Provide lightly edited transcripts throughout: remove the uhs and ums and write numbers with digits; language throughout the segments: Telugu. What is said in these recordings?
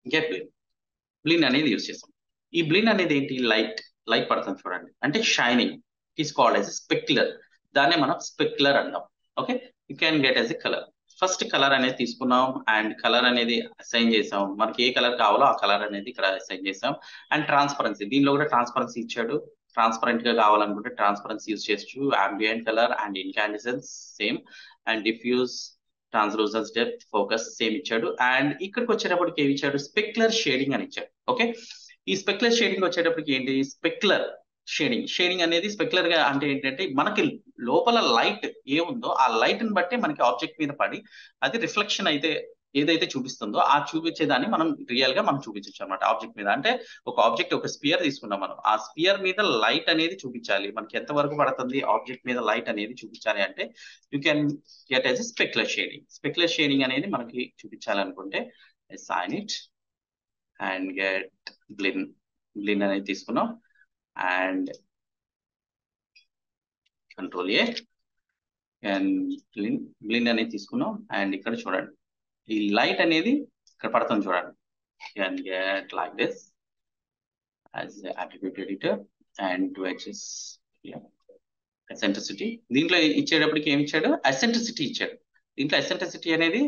గెట్ బ్లిన్. బ్లిన్ అనేది యూజ్ చేస్తాం. ఈ బ్లిన్ అనేది ఏంటి? లైట్ పడుతుంది చూడండి, అంటే shining. It is called as specular. దాన్నే మనం స్పెక్యులర్ అంటాం. Okay, you can get as a colour. First colour అనేది తీసుకున్నాం అండ్ కలర్ అనేది అసైన్ చేసాం. మనకి ఏ కలర్ కావాలో ఆ కలర్ అనేది ఇక్కడ అసైన్ చేసాం. అండ్ ట్రాన్స్పరెన్సీ, దీనిలో కూడా ట్రాన్స్పరెన్సీ ఇచ్చాడు. ట్రాన్స్పరెంట్ గా కావాలనుకుంటే ట్రాన్స్పరెన్సీ యూజ్ చేయొచ్చు. ambient colour and incandescence same. And diffuse, translucence, depth, focus same ఇచ్చాడు. అండ్ ఇక్కడికి వచ్చేటప్పటికి ఏమి ఇచ్చాడు? స్పెక్యులర్ షేడింగ్ అని ఇచ్చాడు. ఓకే, ఈ స్పెక్యులర్ షేడింగ్ వచ్చేటప్పటికి ఏంటి? స్పెక్యులర్ షేడింగ్ అనేది స్పెక్యులర్ గా అంటే ఏంటంటే మనకి లోపల లైట్ ఏముందో ఆ లైట్ ని బట్టి మనకి ఆబ్జెక్ట్ మీద పడి అది రిఫ్లెక్షన్ అయితే ఏదైతే చూపిస్తుందో ఆ చూపించేదాన్ని మనం రియల్ గా మనం చూపించవచ్చు అనమాట ఆబ్జెక్ట్ మీద. అంటే ఒక ఆబ్జెక్ట్, ఒక స్పియర్ తీసుకున్నాం మనం, ఆ స్పియర్ మీద లైట్ అనేది చూపించాలి. మనకి ఎంత వరకు పడుతుంది ఆబ్జెక్ట్ మీద లైట్ అనేది చూపించాలి అంటే you can get as specular shading. Specular shading అనేది మనకి చూపించాలనుకుంటే assign it and get blend అనేది తీసుకున్నాం and control A and blind అనేది తీసుకున్నాం. అండ్ ఇక్కడ చూడండి ఈ లైట్ అనేది ఇక్కడ పడుతుంది చూడండి. can get like this as the attribute editor and to access eccentricity. దీంట్లో ఇచ్చేటప్పటికి ఏమి ఇచ్చాడు? ఎసెంట్రిసిటీ ఇచ్చాడు. దీంట్లో ఎసెంట్రిసిటీ అనేది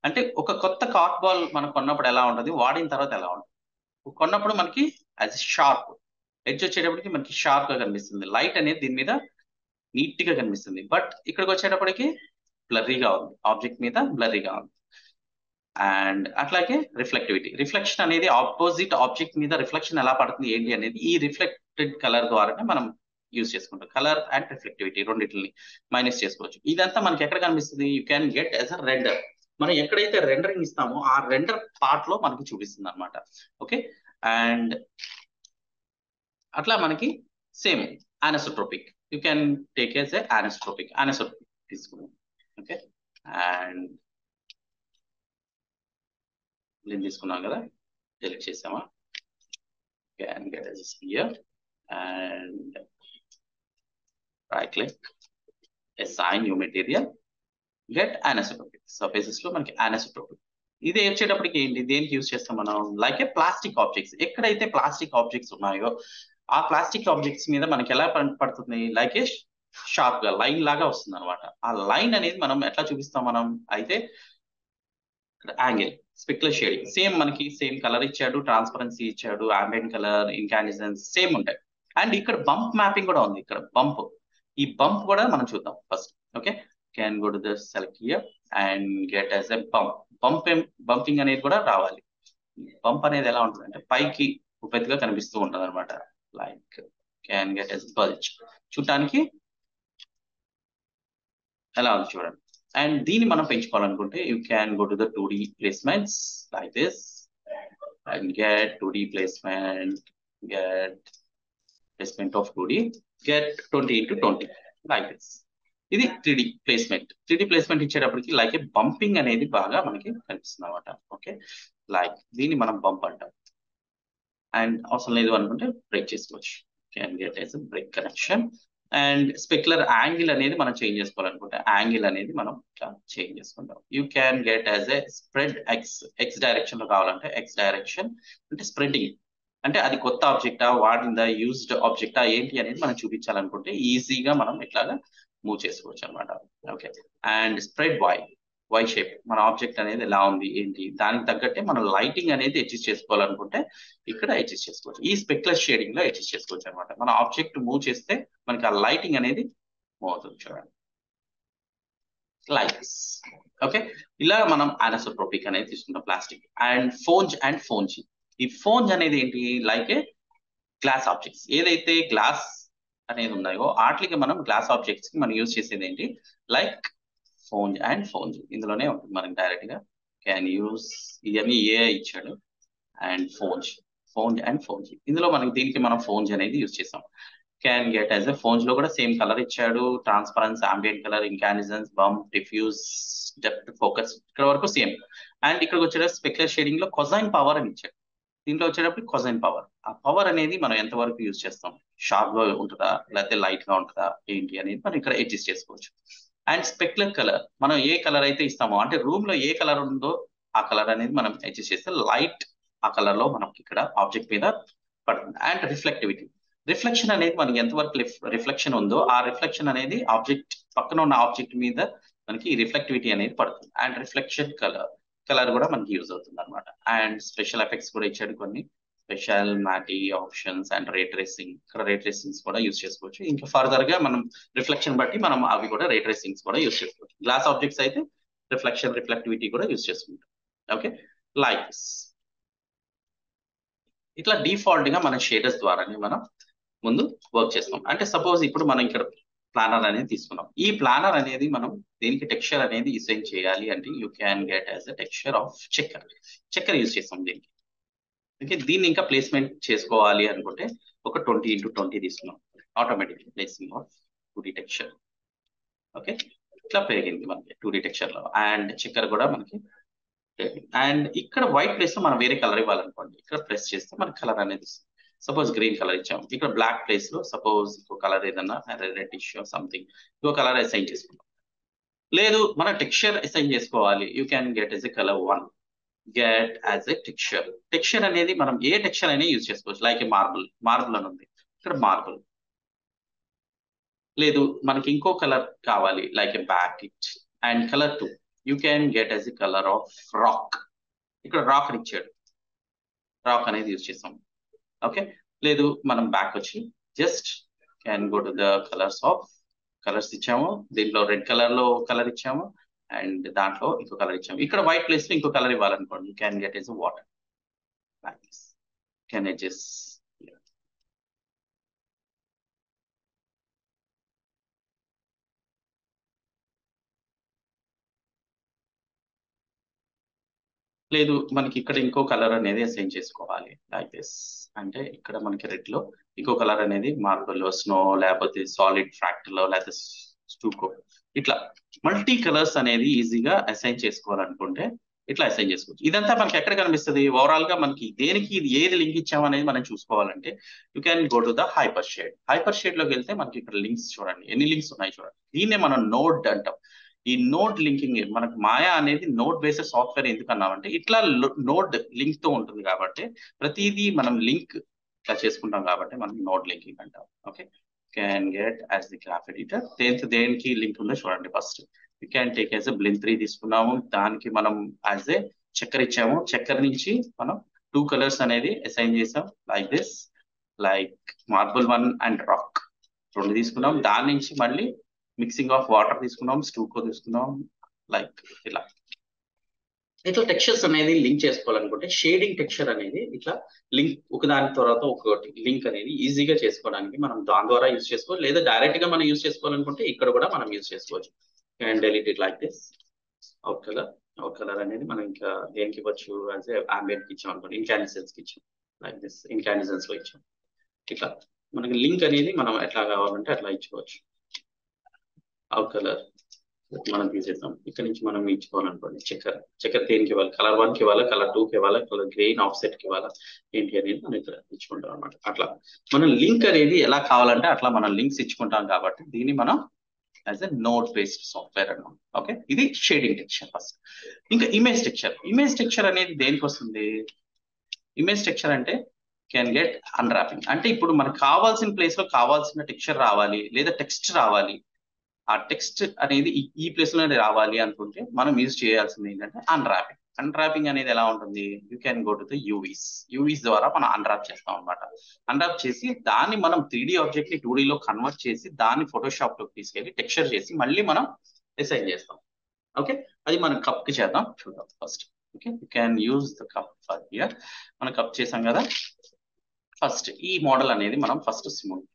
అంటే ఒక కొత్త కార్క్ బాల్ మనం కొన్నప్పుడు ఎలా ఉంటుంది, వాడిన తర్వాత ఎలా ఉంటుంది. కొన్నప్పుడు మనకి యాజ్ షార్ప్ ఎడ్జ్ వచ్చేటప్పటికి మనకి షార్ప్ గా కనిపిస్తుంది. లైట్ అనేది దీని మీద నీట్ గా కనిపిస్తుంది. బట్ ఇక్కడికి వచ్చేటప్పటికి బ్లర్రీగా ఉంది, ఆబ్జెక్ట్ మీద బ్లర్రీగా ఉంది. అండ్ అట్లాగే రిఫ్లెక్షన్ అనేది ఆపోజిట్ ఆబ్జెక్ట్ మీద రిఫ్లెక్షన్ ఎలా పడుతుంది ఏంటి అనేది ఈ రిఫ్లెక్టెడ్ కలర్ ద్వారానే మనం యూజ్ చేసుకుంటాం. కలర్ అండ్ రిఫ్లెక్టివిటీ రెండింటిని మైనస్ చేసుకోవచ్చు. ఇదంతా మనకి ఎక్కడ కనిపిస్తుంది? You can get as a render. మనం ఎక్కడైతే రెండరింగ్ ఇస్తామో ఆ రెండర్ పార్ట్ లో మనకి చూపిస్తుంది అనమాట. ఓకే, అండ్ అట్లా మనకి same anisotropic, you can take as a anisotropic తీసుకున్నాం. ఓకే, అండ్ బ్లిండ్ తీసుకున్నాం కదా, డిలీట్ చేసామా? Can get as spear and right click, assign new material, get anisotropic. Surfaces లో మనకి అనిసోట్రోపిక్. ఇది వచ్చేటప్పటికి ఏంటి? దేనికి యూజ్ చేస్తాం మనం? లైక్ ఏ ప్లాస్టిక్ ఆబ్జెక్ట్స్. ఎక్కడైతే ప్లాస్టిక్ ఆబ్జెక్ట్స్ ఉన్నాయో ఆ ప్లాస్టిక్ ఆబ్జెక్ట్స్ మీద మనకి ఎలా పడుతుంది? లైక్ ఏ షార్ప్ గా లైన్ లాగా వస్తుంది అనమాట. ఆ లైన్ అనేది మనం ఎట్లా చూపిస్తాం? మనం అయితే యాంగిల్, స్పెక్యులర్ షేడింగ్ సేమ్, మనకి సేమ్ కలర్ ఇచ్చాడు, ట్రాన్స్పరెన్సీ ఇచ్చాడు, ambient కలర్, ఇన్కాండిసెన్స్ సేమ్ ఉంటాయి. అండ్ ఇక్కడ బంప్ మ్యాపింగ్ కూడా ఉంది. ఇక్కడ బంప్, ఈ బంప్ కూడా మనం చూద్దాం first. Okay, can go to the select here and get as a bumping అనేది కూడా రావాలి. బంప్ అనేది ఎలా ఉంటుంది అంటే పైకి పెద్దగా కనిపిస్తూ ఉంటుంది అనమాట. Like can get as bulge, చూడటానికి ఎలా ఉంది చూడండి. అండ్ దీన్ని మనం పెంచుకోవాలనుకుంటే you can go to the 2D placements like this and get 2D placement, get placement of 2D, get 20x20 like this. ఇది 3D ప్లేస్మెంట్. 3D ప్లేస్మెంట్ ఇచ్చేటప్పటికి లైక్ బంపింగ్ అనేది బాగా మనకి కనిపిస్తుంది అనమాట. ఓకే, లైక్ దీన్ని మనం బంప్ అంటాం. అండ్ అవసరం లేదు అనుకుంటే బ్రేక్ చేసుకోవచ్చు. Can get as break connection. And specular angle అనేది మనం చేంజ్ చేసుకోవాలనుకుంటే యాంగిల్ అనేది మనం చేంజ్ చేసుకుంటాం. You can get as a spread X direction లో కావాలంటే ఎక్స్ డైరెక్షన్ అంటే స్ప్రెడింగ్, అంటే అది కొత్త ఆబ్జెక్టా, వాడిందా, యూజ్డ్ ఆబ్జెక్టా ఏంటి అనేది మనం చూపించాలనుకుంటే ఈజీగా మనం ఇట్లాగా మూవ్ చేసుకోవచ్చు అనమాట. Okay, and spread why shape, మన ఆబ్జెక్ట్ అనేది ఎలా ఉంది ఏంటి దానికి తగ్గట్టే మనం లైటింగ్ అనేది అడ్జస్ట్ చేసుకోవాలనుకుంటే ఇక్కడ అడ్జస్ట్ చేసుకోవచ్చు. ఈ స్పెక్యులర్ షేడింగ్ లో అడ్జస్ట్ చేసుకోవచ్చు అనమాట. మన ఆబ్జెక్ట్ మూవ్ చేస్తే మనకి ఆ లైటింగ్ అనేది మూవ్ అవుతుంది చూడండి, లైక్ దిస్. ఓకే, ఇలా మనం అనిసోట్రోపిక్ అనేది తీసుకుంటాం ప్లాస్టిక్. అండ్ ఫోంజ్. ఈ ఫోంజ్ అనేది ఏంటి? లైక్ ఏ గ్లాస్ ఆబ్జెక్ట్స్, ఏదైతే గ్లాస్ అనేది ఉన్నాయో వాటికి మనం గ్లాస్ ఆబ్జెక్ట్స్ కి మనం యూజ్ చేసేది ఏంటి? లైక్ ఫోంజ్ ఇందులోనే ఉంటుంది మనకి డైరెక్ట్ గా. క్యాన్ యూస్, ఇవన్నీ ఏ ఇచ్చాడు. అండ్ ఫోంజ్ ఇందులో మనకి దీనికి మనం ఫోంజ్ అనేది యూజ్ చేసాం. Can get as a Phong లో కూడా సేమ్ కలర్ ఇచ్చాడు, transparence, ambient colour, incandescence, bump, diffuse, depth, focus ఇక్కడ వరకు సేమ్. అండ్ ఇక్కడికి వచ్చేటప్పుడు స్పెక్యులర్ షేడింగ్ లో కొజైన్ పవర్ అని ఇచ్చాడు. దీంట్లో వచ్చేటప్పుడు కొజైన్ పవర్, ఆ పవర్ అనేది మనం ఎంతవరకు యూజ్ చేస్తాం, షార్ప్ గా ఉంటుందా లేకపోతే లైట్ గా ఉంటుందా ఏంటి అనేది మనం ఇక్కడ అడ్జస్ట్ చేసుకోవచ్చు. అండ్ స్పెక్యులర్ కలర్, మనం ఏ కలర్ అయితే ఇస్తామో అంటే రూమ్ లో ఏ కలర్ ఉందో ఆ కలర్ అనేది మనం అడ్జస్ట్ చేస్తే లైట్ ఆ కలర్ లో మనకి ఇక్కడ ఆబ్జెక్ట్ మీద పడుతుంది. అండ్ రిఫ్లెక్షన్ అనేది మనకి ఎంతవరకు రిఫ్లెక్షన్ ఉందో ఆ రిఫ్లెక్షన్ అనేది ఆబ్జెక్ట్ పక్కన ఉన్న ఆబ్జెక్ట్ మీద మనకి రిఫ్లెక్టివిటీ అనేది పడుతుంది. అండ్ రిఫ్లెక్షన్ కలర్ కూడా మనకి యూజ్ అవుతుంది అనమాట. అండ్ స్పెషల్ ఎఫెక్ట్స్ కూడా ఇచ్చాడు కొన్ని, special matte options and ray tracing. ఇక్కడ రే ట్రేసింగ్స్ కూడా యూజ్ చేసుకోవచ్చు. ఇంకా ఫర్దర్ గా మనం రిఫ్లెక్షన్ బట్టి మనం అవి కూడా రే ట్రేసింగ్స్ కూడా యూజ్ చేసుకోవచ్చు. గ్లాస్ ఆబ్జెక్ట్స్ అయితే రిఫ్లెక్టివిటీ కూడా యూజ్ చేసుకుంటాం. ఓకే, లైక్ ఇట్లా డిఫాల్ట్ గా మన షేడర్స్ ద్వారానే మనం ముందు వర్క్ చేస్తాం. అంటే సపోజ్ ఇప్పుడు మనం ఇక్కడ ప్లానర్ అనేది తీసుకున్నాం. ఈ ప్లానర్ అనేది మనం దీనికి టెక్స్చర్ అనేది అసైన్ చేయాలి అంటే you can get as a texture of చక్కెర యూజ్ చేస్తాం దీనికి. ఓకే, దీన్ని ఇంకా ప్లేస్మెంట్ చేసుకోవాలి అనుకుంటే ఒక 20x20 తీసుకున్నాం. Automatic placing of 2D texture. Okay, ఇట్లా పెరిగింది మనకి 2D టెక్స్చర్ లో. అండ్ చక్కెర కూడా మనకి. అండ్ ఇక్కడ వైట్ ప్లేస్ లో మనం వేరే కలర్ ఇవ్వాలనుకోండి, ఇక్కడ ప్రెస్ చేస్తే మనకి కలర్ అనేది వస్తుంది. సపోజ్ గ్రీన్ కలర్ ఇచ్చాం, ఇక్కడ బ్లాక్ ప్లేస్ లో సపోజ్ ఇంకో కలర్ ఏదన్నా రెడ్డిష్ సంథింగ్ ఇంకో కలర్ అసైన్ చేసుకుంటాం. లేదు మన టెక్స్చర్ అసైన్ చేసుకోవాలి, you can get as a colour 1, get as a texture అనేది మనం ఏ టెక్స్చర్ అయినా యూజ్ చేసుకోవచ్చు. లైక్ మార్బుల్ అని ఉంది, ఇక్కడ మార్బుల్. లేదు మనకి ఇంకో కలర్ కావాలి, like a back it. And colour 2 you can get as a colour of rock. ఇక్కడ రాక్ అని ఇచ్చాడు, రాక్ అనేది యూజ్ చేస్తాం. ఓకే, లేదు మనం బ్యాక్ వచ్చి just can go to the colours ఇచ్చాము. దీంట్లో రెడ్ కలర్ లో కలర్ ఇచ్చాము అండ్ దాంట్లో ఇంకో కలర్ ఇచ్చాము. ఇక్కడ వైట్ ప్లేస్ లో ఇంకో కలర్ ఇవ్వాలనుకోండి, you can get as water. Can I just లేదు మనకి ఇక్కడ ఇంకో కలర్ అనేది అసైన్ చేసుకోవాలి లైక్ దిస్. అంటే ఇక్కడ మనకి రెడ్ లో ఇంకో కలర్ అనేది మార్బుల్ స్నో లేకపోతే సాలిడ్ ఫ్రాక్టర్ లో లేకపోతే స్టూకో, ఇట్లా మల్టీ కలర్స్ అనేది ఈజీగా అసైన్ చేసుకోవాలనుకుంటే ఇట్లా అసైన్ చేసుకోవచ్చు. ఇదంతా మనకి ఎక్కడ కనిపిస్తుంది ఓవరాల్ గా మనకి దేనికి ఇది ఏది లింక్ ఇచ్చామనేది మనం చూసుకోవాలంటే you can go to the hyper shade లోకి వెళ్తే మనకి ఇక్కడ లింక్స్ చూడండి, ఎన్ని లింక్స్ ఉన్నాయి చూడండి. దీన్నే మనం నోడ్ అంటాం. ఈ నోడ్ లింకింగ్ మనకు మాయా అనేది నోడ్ బేస్డ్ సాఫ్ట్వేర్ ఎందుకు అన్నామంటే ఇట్లా నోడ్ లింక్ తో ఉంటుంది కాబట్టి ప్రతిదీ మనం లింక్ ఇట్లా చేసుకుంటాం కాబట్టి మనం నోడ్ లింకింగ్ అంటాం. Okay, can get as the graph editor. దేనికి లింక్ ఉందో చూడండి. First you can take as a బ్లిన్ 3 తీసుకున్నాము, దానికి మనం యాజ్ ఏ చక్కెర ఇచ్చాము. చక్కెర నుంచి మనం 2 కలర్స్ అనేది అసైన్ చేసాం like this, like marble 1 and rock 2 తీసుకున్నాం. దాని నుంచి మళ్ళీ మిక్సింగ్ ఆఫ్ వాటర్ తీసుకున్నాం, స్టూకో తీసుకున్నాం, లైక్ ఇట్లా టెక్స్చర్స్ అనేది లింక్ చేసుకోవాలనుకుంటే షేడింగ్ టెక్స్చర్ అనేది ఇట్లా లింక్ ఒకదాని తర్వాత ఒకటి లింక్ అనేది ఈజీగా చేసుకోవడానికి మనం దాని ద్వారా యూజ్ చేసుకోవచ్చు. లేదా డైరెక్ట్ గా మనం యూజ్ చేసుకోవాలనుకుంటే ఇక్కడ కూడా మనం యూజ్ చేసుకోవచ్చు. And delete it like this. Out colour అనేది మనం ఇంకా దేనికి ఇవ్వచ్చు యాజ్ ఆంబియంట్ కి ఇచ్చాం అనుకోండి, ఇన్కాండిసెన్స్ కి ఇచ్చాం లైక్ దిస్, ఇన్కాండిసెన్స్ లో ఇచ్చాం. ఇట్లా మనకి లింక్ అనేది మనం ఎట్లా కావాలంటే అట్లా ఇచ్చుకోవచ్చు. అవుట్ కలర్ మనం తీసేద్దాం. ఇక్కడ నుంచి మనం ఇచ్చుకోవాలనుకోండి చక్కెర దేనికి ఇవ్వాలి, కలర్ 1 కి ఇవ్వాలా, కలర్ 2 కి ఇవ్వాలా, కలర్ గ్రెయిన్ ఆఫ్సెట్ కి ఇవ్వాలా, ఏంటి అనేది మనం ఇక్కడ ఇచ్చుకుంటాం అనమాట. అట్లా మనం లింక్ అనేది ఎలా కావాలంటే అట్లా మనం లింక్స్ ఇచ్చుకుంటాం కాబట్టి దీన్ని మనం as a node based software అన్నమాట. ఓకే, ఇది షేడింగ్ టెక్స్చర్ ఫస్ట్. ఇంకా ఇమేజ్ టెక్స్చర్ అనేది దేనికి వస్తుంది? ఇమేజ్ టెక్స్చర్ అంటే కెన్ గెట్ అన్రాపింగ్. అంటే ఇప్పుడు మనకు కావాల్సిన ప్లేస్ లో కావాల్సిన టెక్స్చర్ రావాలి లేదా టెక్స్ట్ రావాలి, ఆ టెక్స్ట్ అనేది ఈ ప్లేస్ లోనే రావాలి అనుకుంటే మనం యూజ్ చేయాల్సింది ఏంటంటే అన్రాపింగ్ అనేది ఎలా ఉంటుంది? You can go to the యూవీస్ ద్వారా మనం అన్రాప్ చేస్తాం అనమాట. అన్రాప్ చేసి దాన్ని మనం 3D ఆబ్జెక్ట్ ని 2D లో కన్వర్ట్ చేసి దాన్ని ఫోటోషాప్ లోకి తీసుకెళ్లి టెక్స్చర్ చేసి మళ్ళీ మనం డిసైన్ చేస్తాం. ఓకే, అది మనం కప్ కి చేద్దాం, చూద్దాం first. Okay, you can use the cup for here. మనం కప్ చేసాం కదా, ఫస్ట్ ఈ మోడల్ అనేది మనం ఫస్ట్ స్మూత్